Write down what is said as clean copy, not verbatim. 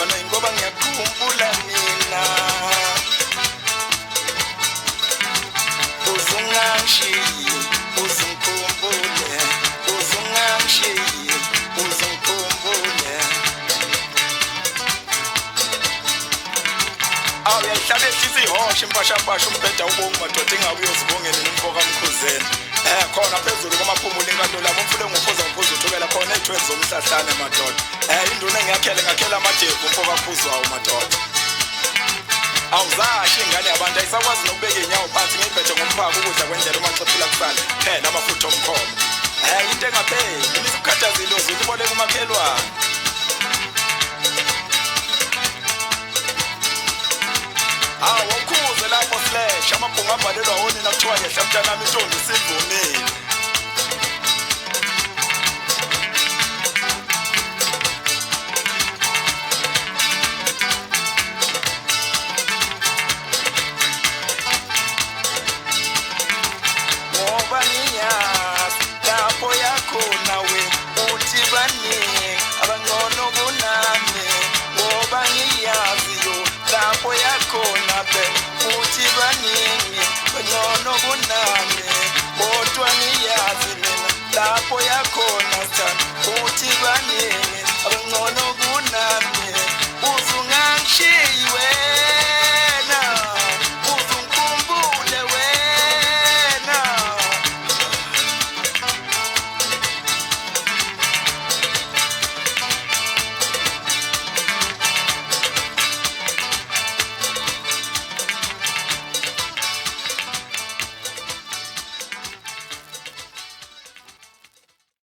khona ngoba ngiyakhumbula mina uzungangishiyi uzungikhumbule uzungangishiyi uzungikhumbule awuyayihlala ehlisa ihosha impashapasha umbheda ubonga madoda ingabe uyozibongela nomfoka Mkhuzeni khona phezulu kwamaphumulo inkantolo labo mfule ngophuza ngophuza uthukela khona ey'thweni zomhlahlane madoda induna engiyakhela amadevu umfoka phuzwayo madoda awuzasho ingane yabantu ayisakwazi nokubeka iy'nyawo phansi ngiyiphethe ngomphako ukudla kwendlela umacephula kusala phela amafutha omkhomo into engapheli imizi ukukhathazile uzule iboleka umakhelwane awukhuze lapho slash amabhungu abhalelwa wonina kuthiwa yehla mntanami intombi isivumile ngoba nginyazi lapho yakhona we uthi baningi abangcono kunami ngoba ngiyazi yo lapho yakhona uthi baningi bangcono kunami kodwa ngiyazi mina lapho yakhona